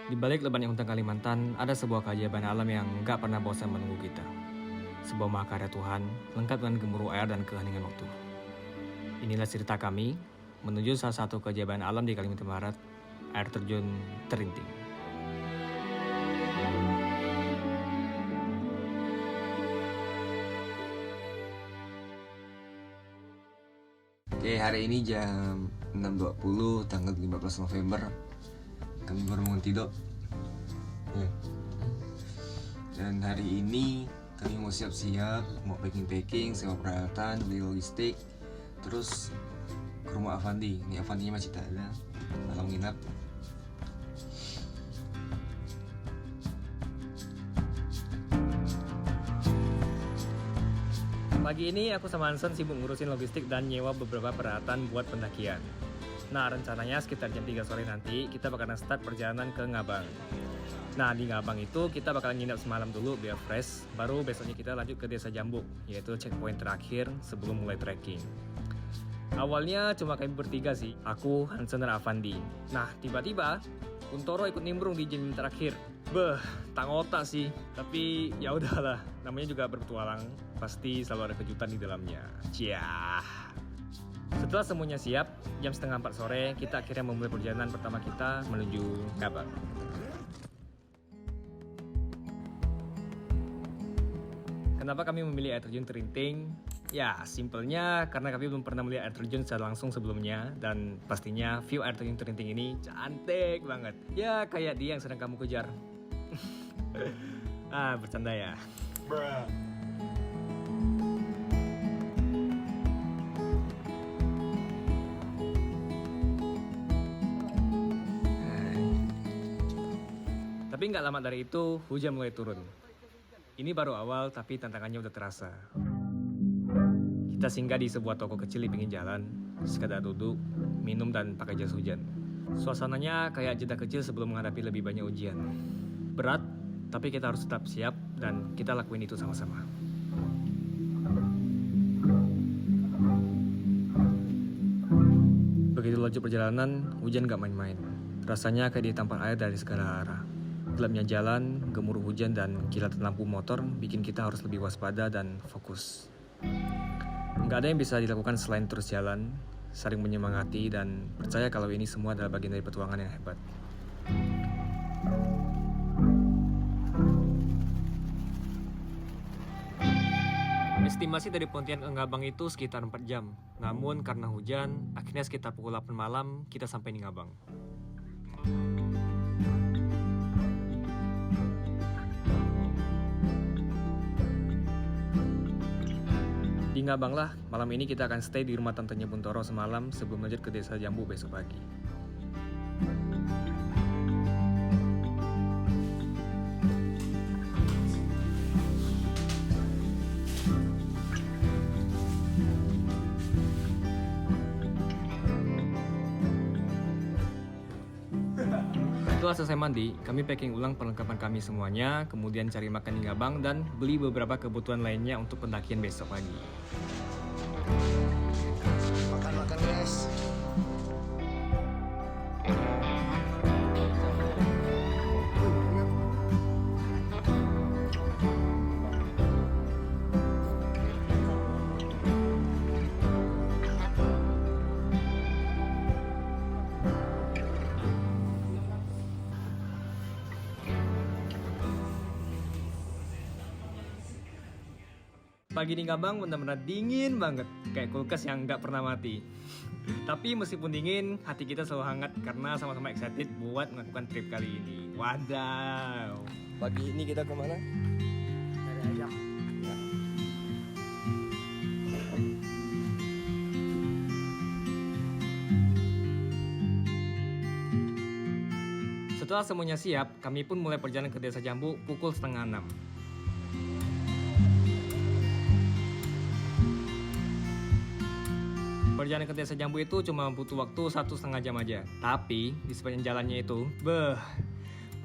Di balik lebatnya hutan Kalimantan, ada sebuah keajaiban alam yang gak pernah bosan menunggu kita. Sebuah mahakarya Tuhan, lengkap dengan gemuruh air dan keheningan waktu. Inilah cerita kami, menuju salah satu keajaiban alam di Kalimantan Barat, air terjun Terinting. Oke, hari ini jam 6.20 tanggal 15 November. Kami baru bangun tidur. Dan hari ini kami mau siap-siap, mau packing-packing, sewa peralatan, beli logistik, terus ke rumah Avandi. Ini Avandinya masih tak ada, malam nginap. Pagi ini aku sama Hansen sibuk ngurusin logistik dan nyewa beberapa peralatan buat pendakian. Nah, rencananya sekitar jam 3 sore nanti kita bakalan start perjalanan ke Ngabang. Nah, di Ngabang itu kita bakalan nginap semalam dulu biar fresh, baru besoknya kita lanjut ke Desa Jambuk, yaitu checkpoint terakhir sebelum mulai trekking. Awalnya cuma kami bertiga sih, aku, Hansen, dan Avandi. Nah, tiba-tiba Kuntoro ikut nimbrung di jam terakhir. Beh, tak ngotak sih, tapi ya udahlah, namanya juga berpetualang, pasti selalu ada kejutan di dalamnya. Ciah. Setelah semuanya siap, jam setengah 4 sore, kita akhirnya memulai perjalanan pertama kita menuju Ngabang. Kenapa kami memilih air terjun Terinting? Ya, simpelnya karena kami belum pernah melihat air terjun secara langsung sebelumnya, dan pastinya view air terjun Terinting ini cantik banget. Ya, kayak dia yang sedang kamu kejar. Bercanda ya. Tapi nggak lama dari itu, hujan mulai turun. Ini baru awal, tapi tantangannya udah terasa. Kita singgah di sebuah toko kecil di pinggir jalan, sekadar duduk, minum, dan pakai jas hujan. Suasananya kayak jeda kecil sebelum menghadapi lebih banyak ujian. Berat, tapi kita harus tetap siap, dan kita lakuin itu sama-sama. Begitu lanjut perjalanan, hujan gak main-main. Rasanya kayak ditampar air dari segala arah. Gelapnya jalan, gemuruh hujan, dan kilatan lampu motor bikin kita harus lebih waspada dan fokus. Nggak ada yang bisa dilakukan selain terus jalan, saling menyemangati, dan percaya kalau ini semua adalah bagian dari petualangan yang hebat. Estimasi dari Pontianak ke Ngabang itu sekitar 4 jam. Namun karena hujan, akhirnya sekitar pukul 8 malam kita sampai di Ngabang. Di Ngabang lah, malam ini kita akan stay di rumah tantenya Kuntoro semalam sebelum lanjut ke Desa Jambuk besok pagi. Setelah selesai mandi, kami packing ulang perlengkapan kami semuanya, kemudian cari makan di Ngabang dan beli beberapa kebutuhan lainnya untuk pendakian besok pagi. Makan-makan guys. Pagi di Ngabang benar-benar dingin banget, kayak kulkas yang nggak pernah mati. Tapi meskipun dingin, hati kita selalu hangat karena sama-sama excited buat melakukan trip kali ini. Wadaw! Pagi ini kita kemana? Dari ayam. Setelah semuanya siap, kami pun mulai perjalanan ke Desa Jambu pukul setengah 6. Perjalanan ke Desa Jambu itu cuma butuh waktu 1,5 jam aja. Tapi di sepanjang jalannya itu,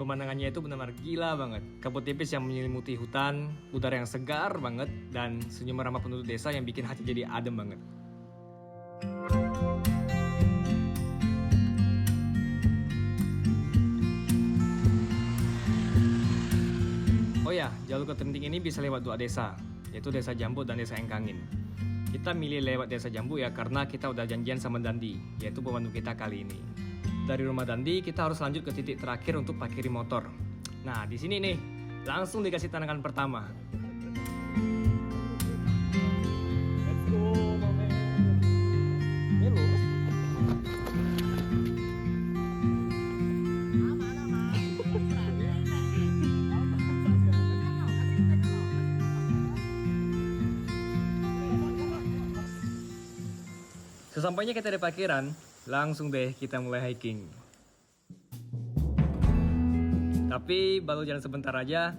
pemandangannya itu benar-benar gila banget. Kabut tipis yang menyelimuti hutan, udara yang segar banget, dan senyum ramah penduduk desa yang bikin hati jadi adem banget. Oh ya, jalur ke Terinting ini bisa lewat 2 desa, yaitu Desa Jambu dan Desa Engkangin. Kita milih lewat Desa Jambu ya karena kita udah janjian sama Dandi, yaitu pemandu kita kali ini. Dari rumah Dandi, kita harus lanjut ke titik terakhir untuk parkiri motor. Nah, di sini nih, langsung dikasih tantangan pertama. Let's go, mame. Ini lurus. Sesampainya kita di parkiran, langsung deh kita mulai hiking. Tapi baru jalan sebentar aja,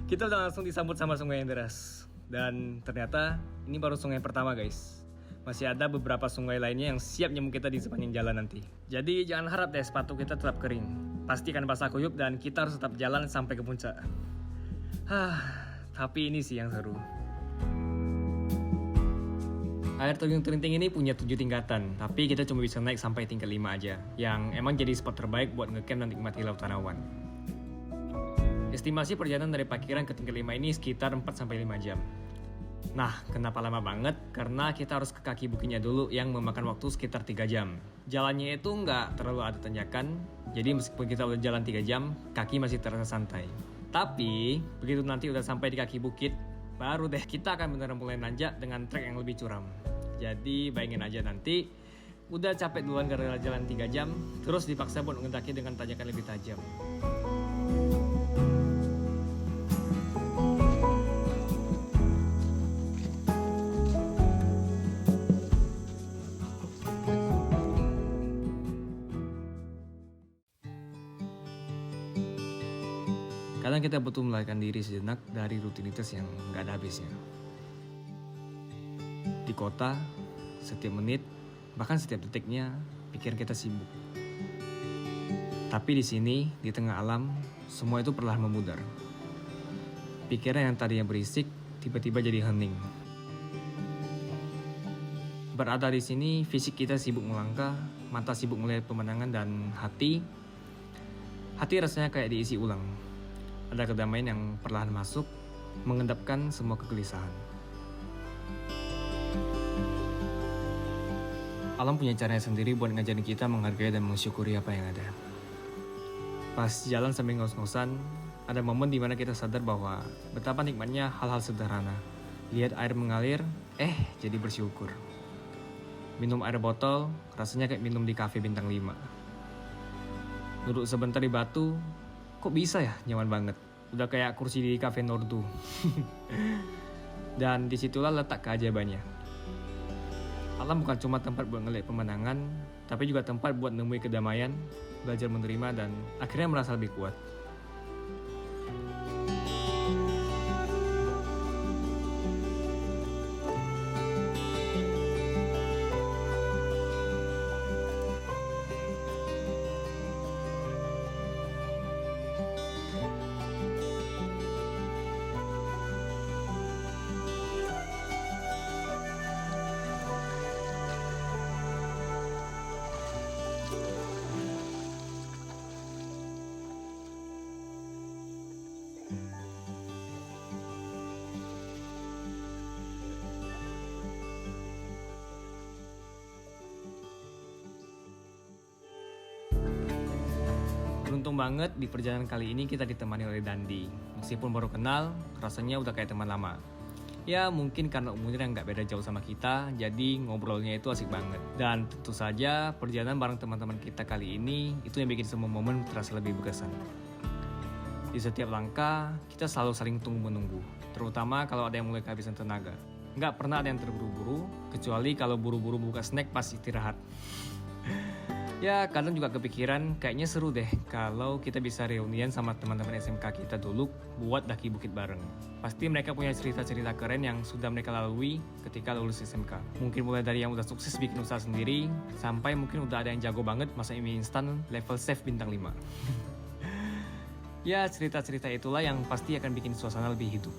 kita udah langsung disambut sama sungai yang deras. Dan ternyata ini baru sungai pertama guys. Masih ada beberapa sungai lainnya yang siap nyambut kita di sepanjang jalan nanti. Jadi jangan harap deh sepatu kita tetap kering. Pastikan basah kuyup dan kita harus tetap jalan sampai ke puncak. Tapi ini sih yang seru. Air Terjun Terinting ini punya 7 tingkatan, tapi kita cuma bisa naik sampai tingkat 5 aja, yang emang jadi spot terbaik buat ngecamp dan nikmati Laut Tanawan. Estimasi perjalanan dari parkiran ke tingkat 5 ini sekitar 4-5 jam. Nah, kenapa lama banget? Karena kita harus ke kaki bukitnya dulu yang memakan waktu sekitar 3 jam. Jalannya itu nggak terlalu ada tanjakan, jadi meskipun kita udah jalan 3 jam, kaki masih terasa santai. Tapi, begitu nanti udah sampai di kaki bukit, baru deh kita akan beneran mulai nanjak dengan trek yang lebih curam. Jadi bayangin aja nanti udah capek duluan gara-gara jalan 3 jam, terus dipaksa buat mendaki dengan tanjakan lebih tajam. Kadang kita butuh melarikan diri sejenak dari rutinitas yang gak ada habisnya. Di kota, setiap menit, bahkan setiap detiknya, pikiran kita sibuk. Tapi di sini, di tengah alam, semua itu perlahan memudar. Pikiran yang tadinya berisik, tiba-tiba jadi hening. Berada di sini, fisik kita sibuk melangkah, mata sibuk melihat pemandangan, dan hati rasanya kayak diisi ulang. Ada kedamaian yang perlahan masuk, mengendapkan semua kegelisahan. Alam punya caranya sendiri buat ngajarin kita menghargai dan mensyukuri apa yang ada. Pas jalan sambil ngos-ngosan, ada momen dimana kita sadar bahwa betapa nikmatnya hal-hal sederhana. Lihat air mengalir, jadi bersyukur. Minum air botol, rasanya kayak minum di kafe bintang 5. Duduk sebentar di batu, kok bisa ya nyaman banget. Udah kayak kursi di kafe Nordu. Dan disitulah letak keajaibannya. Alam bukan cuma tempat buat ngeliat pemandangan, tapi juga tempat buat nemui kedamaian, belajar menerima, dan akhirnya merasa lebih kuat. Beruntung banget di perjalanan kali ini kita ditemani oleh Dandi. Meskipun baru kenal, rasanya udah kayak teman lama. Ya mungkin karena umurnya nggak beda jauh sama kita, jadi ngobrolnya itu asik banget. Dan tentu saja perjalanan bareng teman-teman kita kali ini itu yang bikin semua momen terasa lebih berkesan. Di setiap langkah, kita selalu saling tunggu-menunggu. Terutama kalau ada yang mulai kehabisan tenaga. Nggak pernah ada yang terburu-buru, kecuali kalau buru-buru buka snack pas istirahat. Ya kadang juga kepikiran kayaknya seru deh kalau kita bisa reunian sama teman-teman SMK kita dulu buat daki bukit bareng. Pasti mereka punya cerita-cerita keren yang sudah mereka lalui ketika lulus SMK. Mungkin mulai dari yang udah sukses bikin usaha sendiri, sampai mungkin udah ada yang jago banget masak mie instan level chef bintang 5. Ya cerita-cerita itulah yang pasti akan bikin suasana lebih hidup.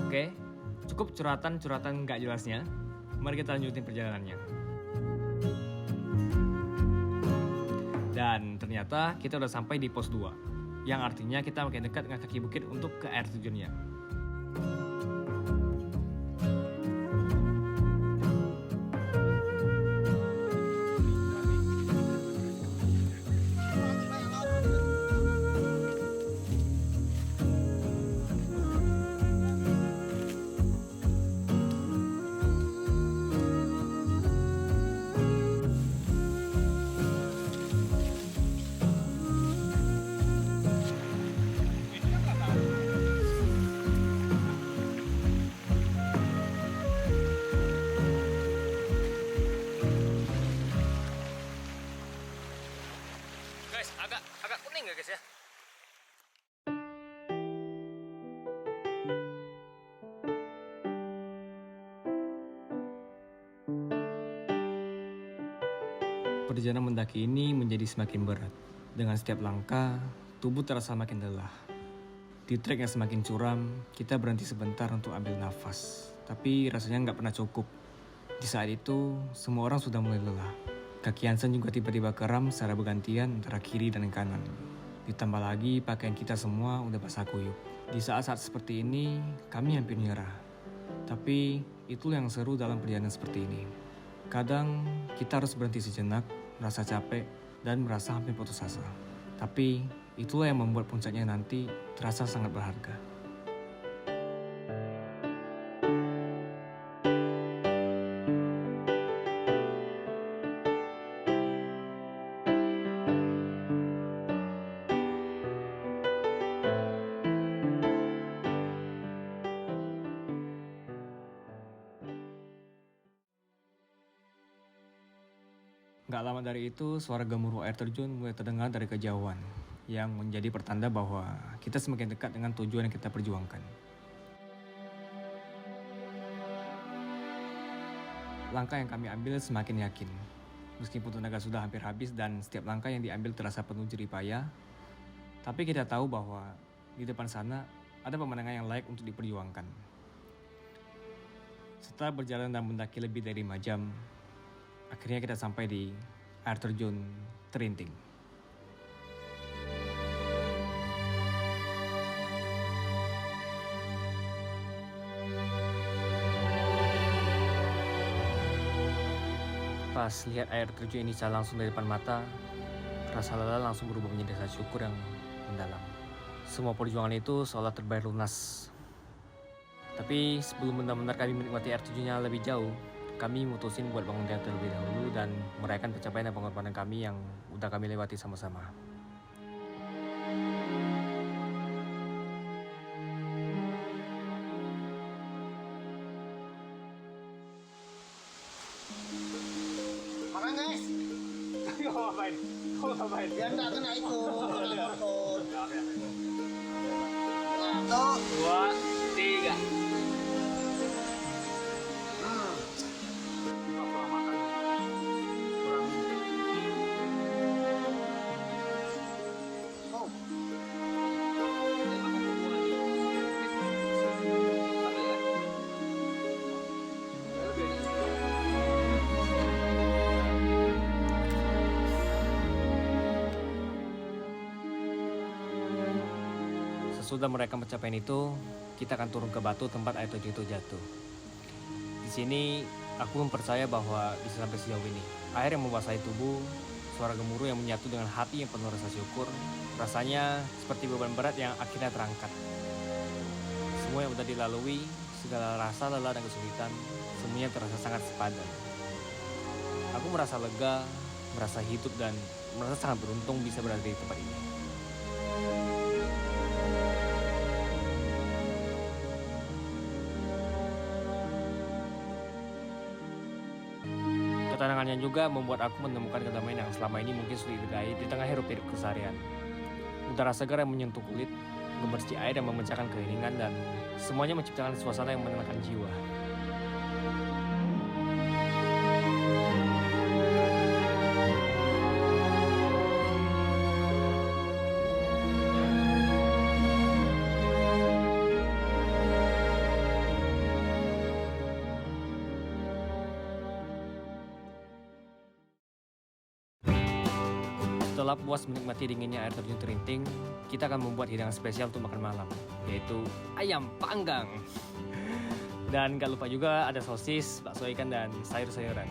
Oke, cukup curhatan-curhatan nggak jelasnya. Mari kita lanjutin perjalanannya. Dan ternyata kita udah sampai di pos 2, yang artinya kita makin dekat dengan kaki bukit untuk ke air terjunnya. Guys, agak kuning nggak guys ya? Perjalanan mendaki ini menjadi semakin berat. Dengan setiap langkah, tubuh terasa makin lelah. Di trek yang semakin curam, kita berhenti sebentar untuk ambil nafas. Tapi rasanya nggak pernah cukup. Di saat itu, semua orang sudah mulai lelah. Kaki Hansen juga tiba-tiba kram secara bergantian antara kiri dan kanan. Ditambah lagi pakaian kita semua udah basah kuyup. Di saat-saat seperti ini, kami hampir nyerah. Tapi itu yang seru dalam perjalanan seperti ini. Kadang kita harus berhenti sejenak, merasa capek, dan merasa hampir putus asa. Tapi itulah yang membuat puncaknya nanti terasa sangat berharga. Gak lama dari itu, suara gemuruh air terjun mulai terdengar dari kejauhan, yang menjadi pertanda bahwa kita semakin dekat dengan tujuan yang kita perjuangkan. Langkah yang kami ambil semakin yakin. Meskipun tenaga sudah hampir habis dan setiap langkah yang diambil terasa penuh jerih payah, tapi kita tahu bahwa di depan sana ada pemandangan yang layak untuk diperjuangkan. Setelah berjalan dan mendaki lebih dari 5 jam, akhirnya kita sampai di air terjun Terinting. Pas lihat air terjun ini secara langsung dari depan mata, rasa lelah langsung berubah menjadi rasa syukur yang mendalam. Semua perjuangan itu seolah terbayar lunas. Tapi sebelum benar-benar kami menikmati air terjunnya lebih jauh, kami mutusin buat bangun diet terlebih dahulu dan merayakan pencapaian dan pengorbanan kami yang udah kami lewati sama-sama. Makan guys. Ayo ngapain? Kau ngapain? Biar nggak kena itu. Satu, 2, 3. Sesudah mereka pencapaian itu, kita akan turun ke batu tempat air terjun itu jatuh. Di sini, aku mempercaya bahwa bisa sampai sejauh ini. Air yang membasahi tubuh, suara gemuruh yang menyatu dengan hati yang penuh rasa syukur, rasanya seperti beban berat yang akhirnya terangkat. Semua yang sudah dilalui, segala rasa lelah dan kesulitan, semuanya terasa sangat sepadan. Aku merasa lega, merasa hidup, dan merasa sangat beruntung bisa berada di tempat ini. Ketenangannya juga membuat aku menemukan kedamaian yang selama ini mungkin sulit diraih di tengah hiruk-pikuk keseharian. Udara segar yang menyentuh kulit, membersih air yang memecahkan keheningan, dan semuanya menciptakan suasana yang menenangkan jiwa. Setelah puas menikmati dinginnya air terjun Terinting, kita akan membuat hidangan spesial untuk makan malam, yaitu ayam panggang. Dan gak lupa juga ada sosis, bakso ikan, dan sayur-sayuran.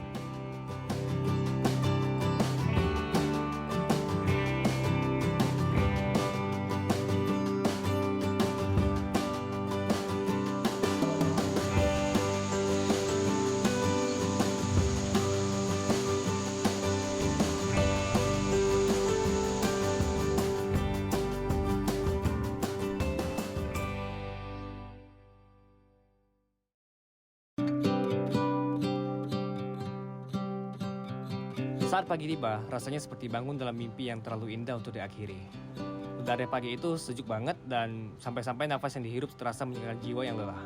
Saat pagi tiba, rasanya seperti bangun dalam mimpi yang terlalu indah untuk diakhiri. Udara pagi itu sejuk banget dan sampai-sampai nafas yang dihirup terasa menyenangkan jiwa yang lelah.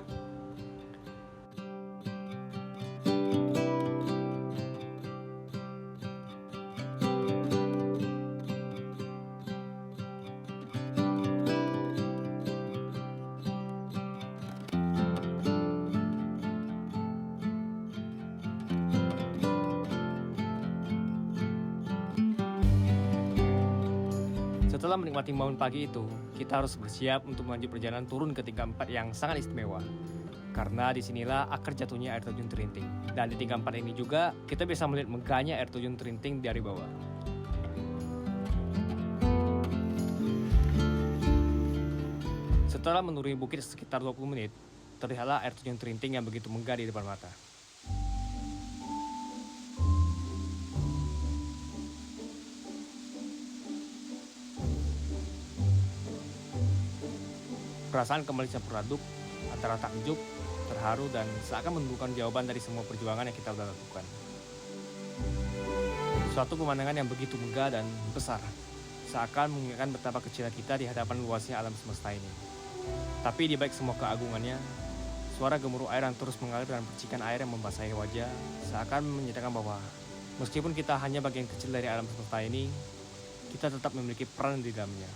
Setelah menikmati momen pagi itu, kita harus bersiap untuk melanjut perjalanan turun ke tingkat 4 yang sangat istimewa. Karena disinilah akar jatuhnya air terjun Terinting. Dan di tingkat 4 ini juga, kita bisa melihat megahnya air terjun Terinting dari bawah. Setelah menuruni bukit sekitar 20 menit, terlihatlah air terjun Terinting yang begitu megah di depan mata. Perasaan kembali campur aduk antara takjub, terharu, dan seakan menemukan jawaban dari semua perjuangan yang kita sudah lakukan. Suatu pemandangan yang begitu megah dan besar, seakan mengingatkan betapa kecilnya kita di hadapan luasnya alam semesta ini. Tapi di balik semua keagungannya, suara gemuruh air yang terus mengalir dan percikan air yang membasahi wajah, seakan menyatakan bahwa meskipun kita hanya bagian kecil dari alam semesta ini, kita tetap memiliki peran di dalamnya.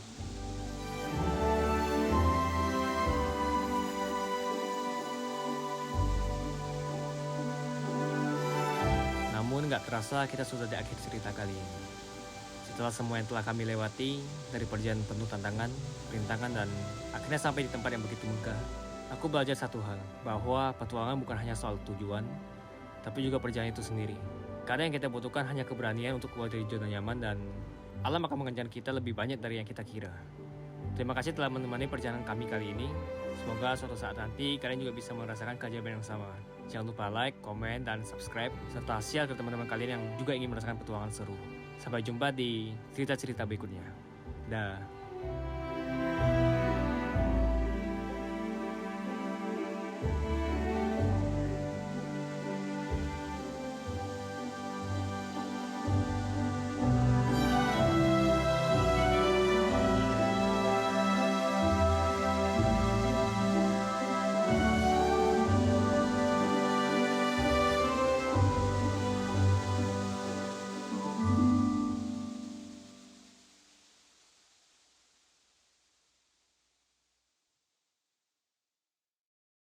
Namun gak terasa kita sudah di akhir cerita kali ini. Setelah semua yang telah kami lewati, dari perjalanan penuh tantangan, rintangan, dan akhirnya sampai di tempat yang begitu megah, aku belajar satu hal, bahwa petualangan bukan hanya soal tujuan, tapi juga perjalanan itu sendiri. Karena yang kita butuhkan hanya keberanian untuk keluar dari zona nyaman, dan alam akan mengejar kita lebih banyak dari yang kita kira. Terima kasih telah menemani perjalanan kami kali ini. Semoga suatu saat nanti kalian juga bisa merasakan keajaiban yang sama. Jangan lupa like, komen, dan subscribe, serta share ke teman-teman kalian yang juga ingin merasakan petualangan seru. Sampai jumpa di cerita-cerita berikutnya. Dah.